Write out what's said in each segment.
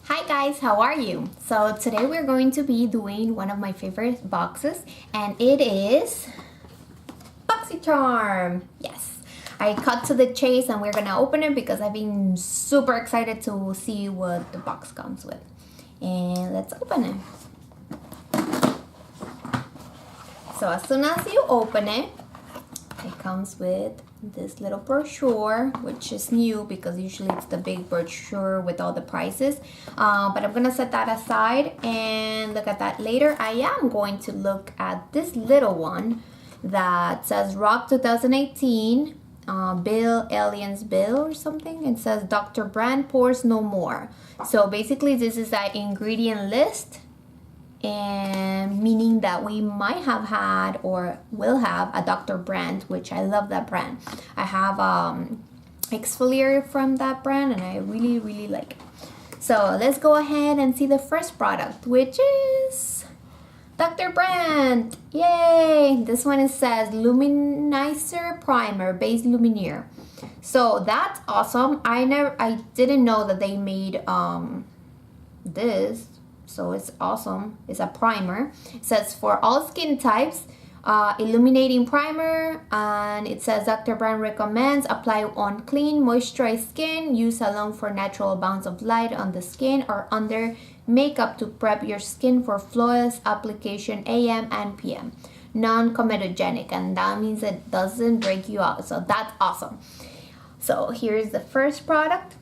Hi guys, how are you? So today we're going to be doing one of my favorite boxes, and it is Boxycharm. Yes, I cut to the chase and we're gonna open it because I've been super excited to see what the box comes with. And let's open it. So as soon as you open it, it comes with this little brochure, which is new because usually it's the big brochure with all the prices. But I'm gonna set that aside and look at that later. I am going to look at this little one that says Rock 2018 Bill Aliens Bill or something. It says Dr. Brand Pores No More. So basically this is an ingredient list, and meaning that we might have had or will have a Dr. Brand, which I love that brand. I have exfoliator from that brand and I really like it. So let's go ahead and see the first product, which is Dr. Brand. Yay! This one, it says Luminizer Primer Base Luminaire. So that's awesome. I didn't know that they made this. So it's awesome. It's a primer. It says for all skin types, illuminating primer, and it says Dr. Brand recommends apply on clean, moisturized skin. Use alone for natural bounce of light on the skin or under makeup to prep your skin for flawless application AM and PM. Non-comedogenic, and that means it doesn't break you out. So that's awesome. So here's the first product.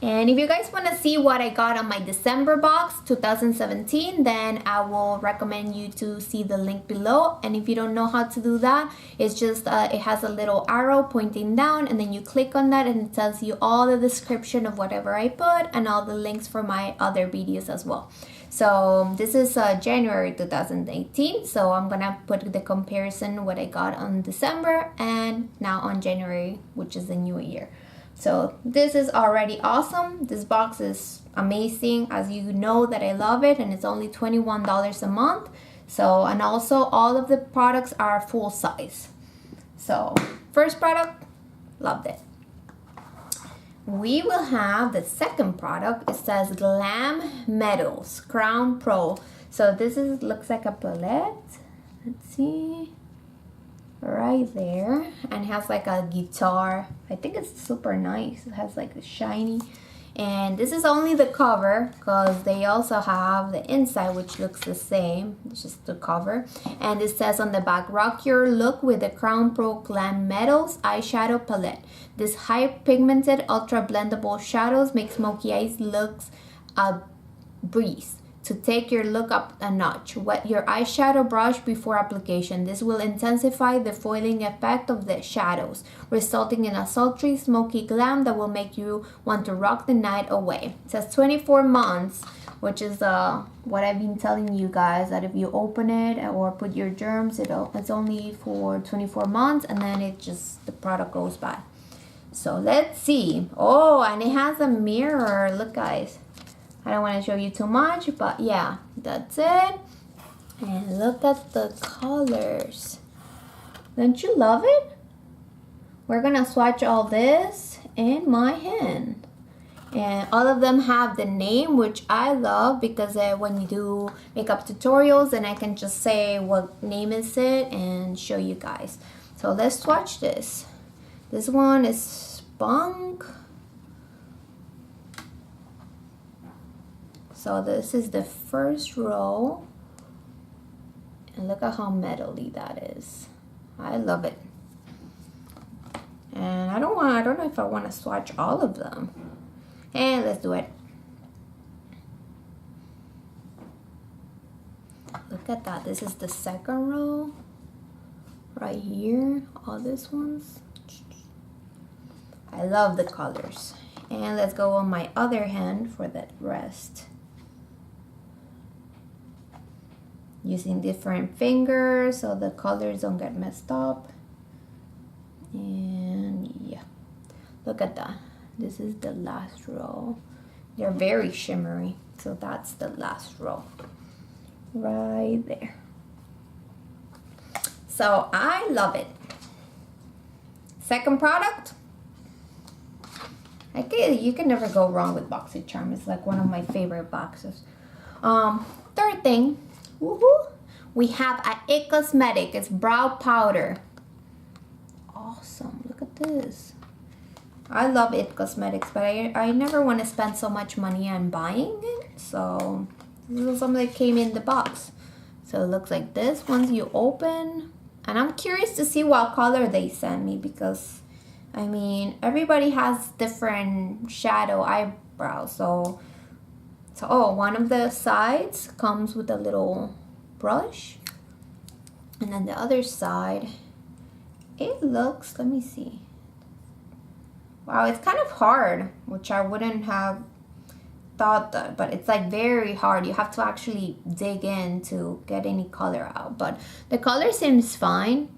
And if you guys want to see what I got on my December box 2017, then I will recommend you to see the link below. And if you don't know how to do that, it's just it has a little arrow pointing down, and then you click on that and it tells you all the description of whatever I put and all the links for my other videos as well. So this is January 2018, so I'm gonna put the comparison what I got on December and now on January, which is the new year. So this is already awesome. This box is amazing. As you know that I love it, and it's only $21 a month. So, and also all of the products are full size. So first product, loved it. We will have the second product. It says Glam Metals Crown Pro. So this looks like a palette. Let's see. Right there, and has like a guitar. I think it's super nice. It has like a shiny, and this is only the cover because they also have the inside, which looks the same. It's just the cover, and it says on the back, rock your look with the Crown Pro Glam Metals eyeshadow palette. This high pigmented ultra blendable shadows make smoky eyes looks a breeze. To take your look up a notch, wet your eyeshadow brush before application. This will intensify the foiling effect of the shadows, resulting in a sultry, smoky glam that will make you want to rock the night away. It says 24 months, which is what I've been telling you guys, that if you open it or put your germs, it's only for 24 months, and then the product goes by. So let's see. Oh, and it has a mirror. Look, guys. I don't want to show you too much, but yeah, that's it. And look at the colors. Don't you love it? We're gonna swatch all this in my hand. And all of them have the name, which I love because when you do makeup tutorials, then I can just say what name is it and show you guys. So let's swatch this. This one is Spunk. So this is the first row, and look at how metally that is. I love it. And I don't know if I want to swatch all of them. And let's do it. Look at that. This is the second row right here. All these ones. I love the colors. And let's go on my other hand for the rest. Using different fingers so the colors don't get messed up. And yeah, look at that. This is the last row. They're very shimmery, so that's the last row right there. So I love it. Second product, You can never go wrong with Boxycharm. It's like one of my favorite boxes. Third thing, woohoo, we have a It Cosmetic. It's brow powder. Awesome. Look at this. I love It Cosmetics, but I never want to spend so much money on buying it. So this is something that came in the box. So it looks like this once you open. And I'm curious to see what color they send me because, I mean, everybody has different shadow eyebrows. So oh, one of the sides comes with a little brush. And then the other side, it looks, let me see. Wow, it's kind of hard, which I wouldn't have thought that, but it's like very hard. You have to actually dig in to get any color out, but the color seems fine,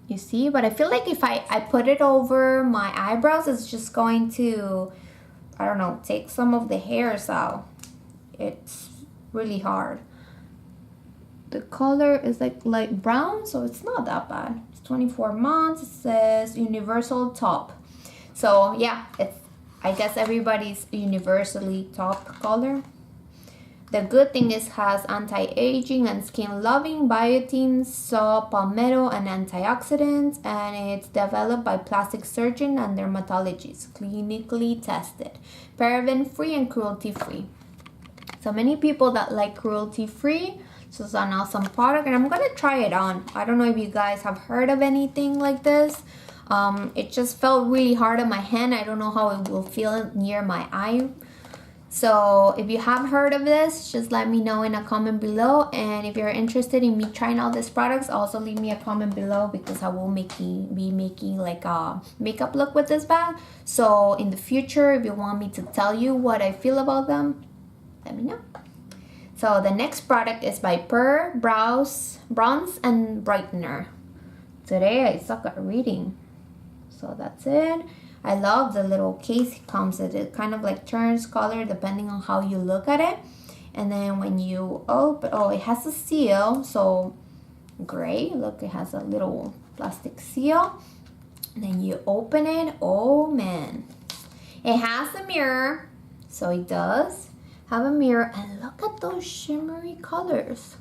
you see, but I feel like if I put it over my eyebrows, it's just going to, I don't know, take some of the hairs out. It's really hard. The color is like light brown, so it's not that bad. It's 24 months. It says universal top. So yeah, it's, I guess everybody's universally top color. The good thing is has anti-aging and skin-loving biotin, saw palmetto, and antioxidants, and it's developed by plastic surgeon and dermatologists, clinically tested, paraben-free and cruelty-free. So many people that like cruelty-free, so it's an awesome product, and I'm gonna try it on. I don't know if you guys have heard of anything like this. It just felt really hard on my hand. I don't know how it will feel near my eye. So if you have heard of this, just let me know in a comment below. And if you're interested in me trying all these products, also leave me a comment below because I will be making like a makeup look with this bag. So in the future, if you want me to tell you what I feel about them, let me know. So the next product is by Per Bronze and Brightener. Today I suck at reading. So that's it. I love the little case it comes with. It kind of like turns color depending on how you look at it. And then when you open, oh, it has a seal. So gray, look, it has a little plastic seal. And then you open it, oh man. It has a mirror, so it does have a mirror. And look at those shimmery colors.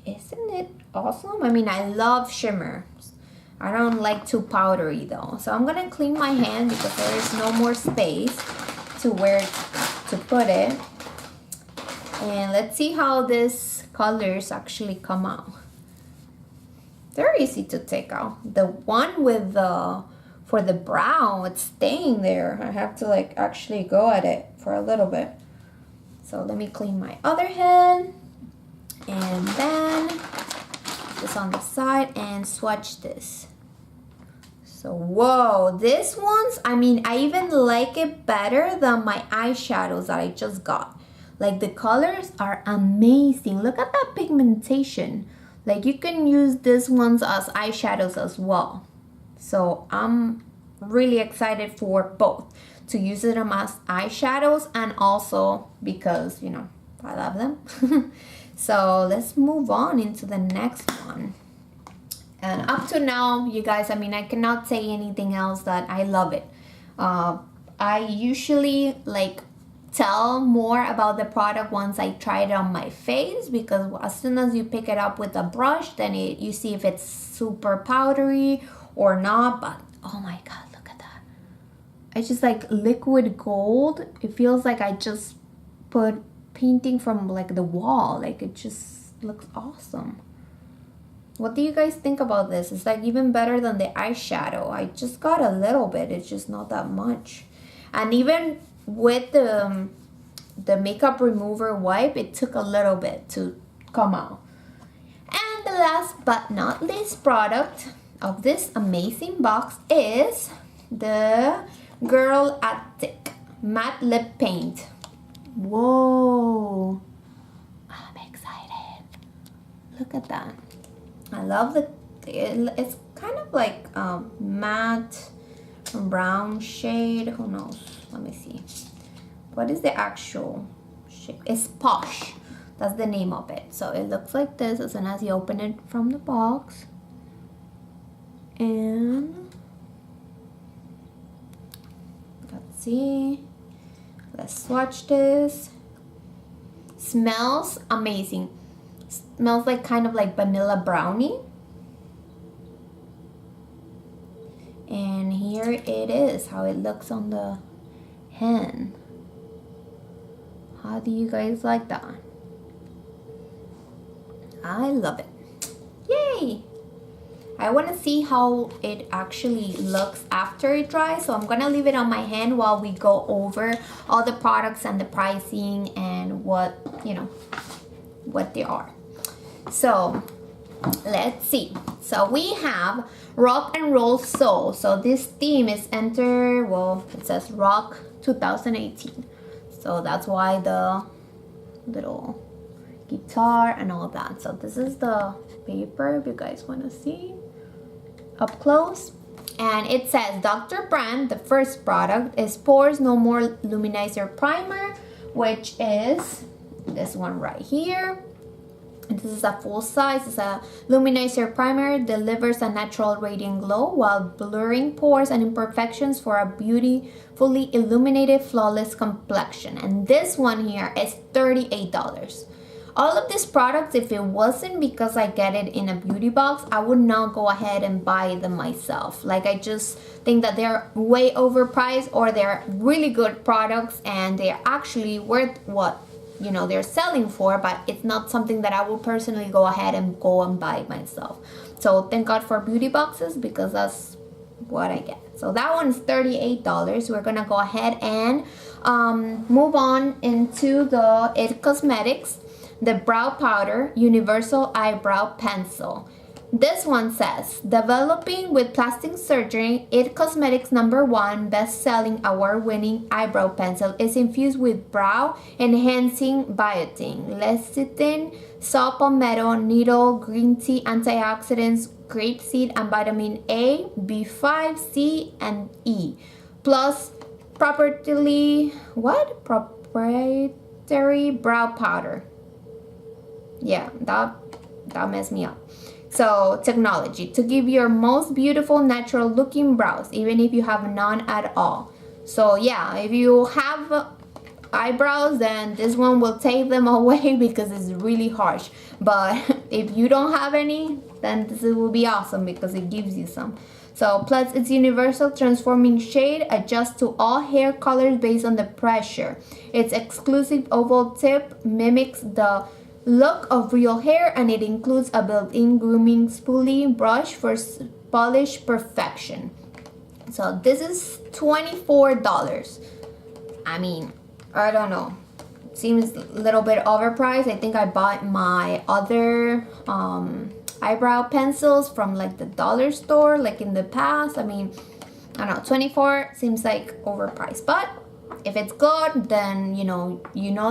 Isn't it awesome? I mean, I love shimmer. I don't like too powdery though. So I'm gonna clean my hand because there is no more space to where to put it. And let's see how these colors actually come out. They're easy to take out. The one with the, for the brow, it's staying there. I have to like actually go at it for a little bit. So let me clean my other hand. And then this on the side and swatch this. So whoa, this one's, I mean, I even like it better than my eyeshadows that I just got. Like the colors are amazing. Look at that pigmentation. Like you can use these ones as eyeshadows as well. So I'm really excited for both, to use them as eyeshadows and also because, you know, I love them. So let's move on into the next one. And up to now, you guys, I mean, I cannot say anything else that I love it. I usually like tell more about the product once I try it on my face, because as soon as you pick it up with a brush, then you see if it's super powdery or not. But oh my god, look at that. It's just like liquid gold. It feels like I just put painting from like the wall. Like it just looks awesome. What do you guys think about this? It's like even better than the eyeshadow. I just got a little bit. It's just not that much. And even with the makeup remover wipe, it took a little bit to come out. And the last but not least product of this amazing box is the Girl Addict Matte Lip Paint. Whoa, I'm excited. Look at that. I love it's kind of like matte brown shade. Who knows? Let me see. What is the actual shade? It's Posh. That's the name of it. So it looks like this as soon as you open it from the box. And got see. Let's swatch this. Smells amazing. Smells like kind of like vanilla brownie. And here it is, how it looks on the hand. How do you guys like that? I love it. Yay! I want to see how it actually looks after it dries, so I'm gonna leave it on my hand while we go over all the products and the pricing and what, you know, what they are. So let's see. So we have Rock and Roll Soul. So this theme is well, it says Rock 2018. So that's why the little guitar and all that. So this is the paper, if you guys want to see up close. And it says Dr. Brand, the first product, is Pores No More Luminizer Primer, which is this one right here. And this is a full size. It's a luminizer primer, delivers a natural radiant glow while blurring pores and imperfections for a beautifully illuminated, flawless complexion. And this one here is $38. All of these products, if it wasn't because I get it in a beauty box, I would not go ahead and buy them myself. Like, I just think that they're way overpriced, or they're really good products and they're actually worth what, you know, they're selling for, but it's not something that I will personally go ahead and buy myself. So thank God for beauty boxes, because that's what I get. So that one's $38. We're gonna go ahead and move on into the IT Cosmetics, the Brow Powder Universal Eyebrow Pencil. This one says, developing with plastic surgery, IT Cosmetics #1 best-selling award-winning eyebrow pencil is infused with brow-enhancing biotin, lecithin, saw palmetto, needle, green tea, antioxidants, grapeseed, and vitamin A, B5, C, and E, plus proprietary brow powder. Yeah, that messed me up. So, technology to give your most beautiful natural looking brows, even if you have none at all. So yeah, if you have eyebrows, then this one will take them away because it's really harsh. But if you don't have any, then this will be awesome because it gives you some. So plus its universal transforming shade adjusts to all hair colors based on the pressure. Its exclusive oval tip mimics the look of real hair, and it includes a built-in grooming spoolie brush for polish perfection. So this is $24. I mean, I don't know, seems a little bit overpriced. I think I bought my other eyebrow pencils from like the dollar store like in the past. I mean, I don't know, 24 seems like overpriced, but if it's good, then you know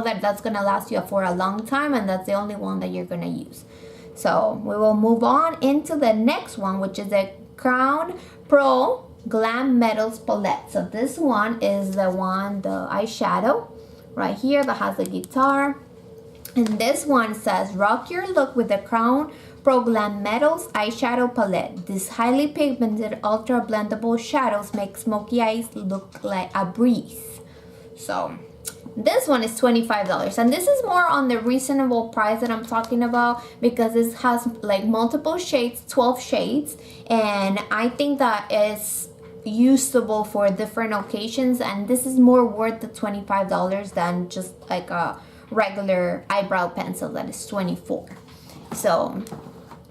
that that's gonna last you for a long time, and that's the only one that you're gonna use. So we will move on into the next one, which is the Crown Pro Glam Metals Palette. So this one is the eyeshadow right here that has the guitar, and this one says rock your look with the Crown Pro Glam Metals Eyeshadow Palette. These highly pigmented ultra blendable shadows make smoky eyes look like a breeze. So this one is $25, and this is more on the reasonable price that I'm talking about, because this has like multiple shades, 12 shades, and I think that is usable for different occasions, and this is more worth the $25 than just like a regular eyebrow pencil that is $24. So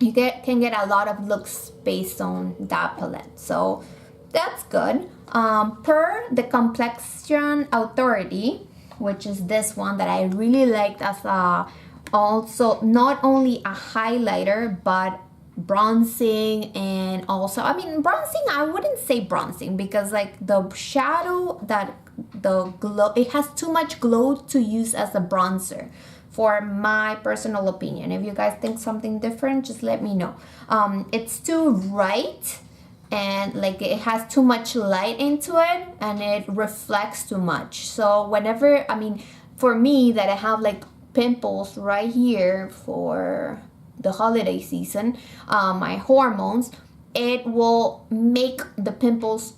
you can get a lot of looks based on that palette, so that's good. Per the Complexion Authority, which is this one that I really liked as also not only a highlighter but bronzing, and also, I mean, bronzing, I wouldn't say bronzing because like the shadow, that the glow, it has too much glow to use as a bronzer, for my personal opinion. If you guys think something different, just let me know. It's too bright, and like it has too much light into it, and it reflects too much. So whenever, I mean, for me that I have like pimples right here for the holiday season, my hormones, it will make the pimples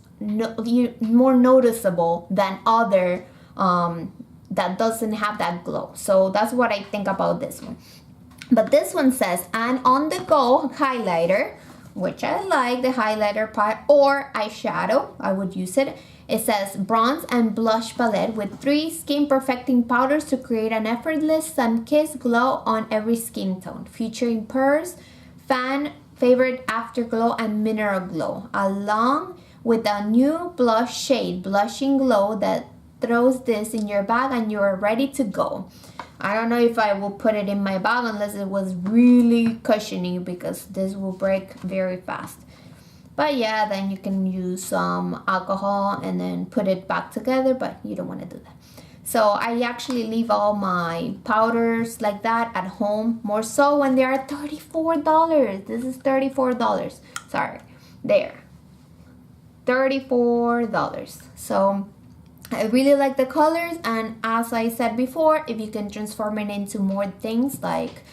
more noticeable than other that doesn't have that glow. So that's what I think about this one. But this one says an on-the-go highlighter, which I like the highlighter part, or eyeshadow. I would use it. It says bronze and blush palette with 3 skin perfecting powders to create an effortless sun-kissed glow on every skin tone, featuring pearls, fan favorite afterglow, and mineral glow, along with a new blush shade, blushing glow, that throws this in your bag and you're ready to go. I don't know if I will put it in my bag unless it was really cushiony, because this will break very fast. But yeah, then you can use some alcohol and then put it back together, but you don't want to do that. So I actually leave all my powders like that at home, more so when they are $34. This is $34. Sorry, there. $34. So I really like the colors, and as I said before, if you can transform it into more things like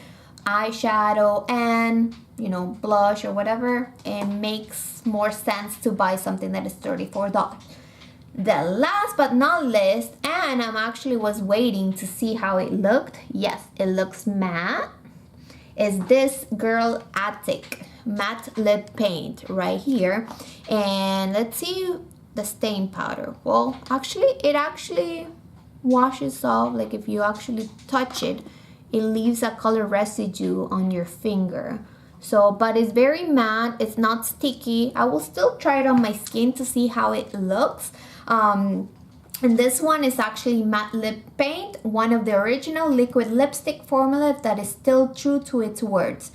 eyeshadow and, you know, blush or whatever, it makes more sense to buy something that is $34. The last but not least, and I'm actually was waiting to see how it looked. Yes, it looks matte. Is this Girl Attic matte lip paint right here. And let's see the stain powder. Well, actually, it actually washes off. Like if you actually touch it, it leaves a color residue on your finger. So, but it's very matte. It's not sticky. I will still try it on my skin to see how it looks. And this one is actually matte lip paint, one of the original liquid lipstick formula that is still true to its words.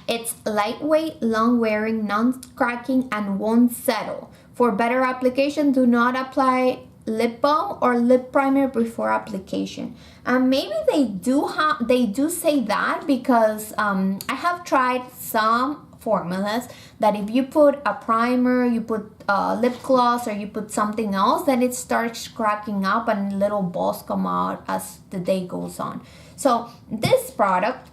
It's lightweight, long-wearing, non-cracking, and won't settle. For better application, do not apply lip balm or lip primer before application. And maybe they do say that, because I have tried some formulas that if you put a primer, you put lip gloss, or you put something else, then it starts cracking up and little balls come out as the day goes on. So this product,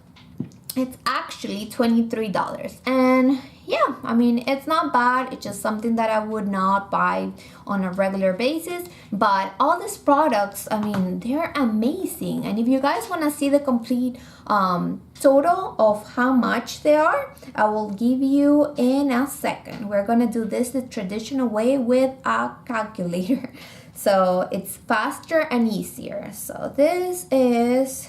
it's actually $23, and yeah, I mean, it's not bad. It's just something that I would not buy on a regular basis, but all these products, I mean, they're amazing. And if you guys want to see the complete total of how much they are, I will give you in a second. We're gonna do this the traditional way with a calculator, so it's faster and easier. So this is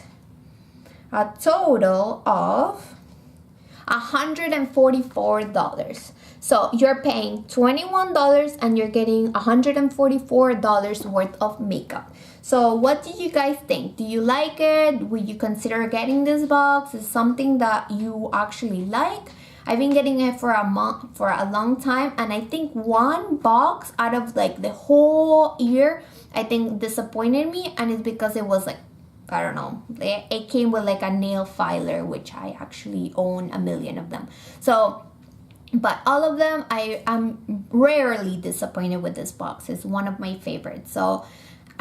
a total of $144. So you're paying $21 and you're getting $144 worth of makeup. So what do you guys think? Do you like it? Would you consider getting this box? Is something that you actually like? I've been getting it for a month, for a long time, and I think one box out of like the whole year, I think disappointed me, and it's because it was like, I don't know, it came with like a nail filer, which I actually own a million of them. So, but all of them, I'm rarely disappointed with this box. It's one of my favorites. So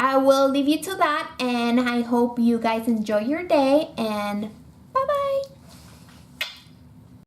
I will leave you to that, and I hope you guys enjoy your day, and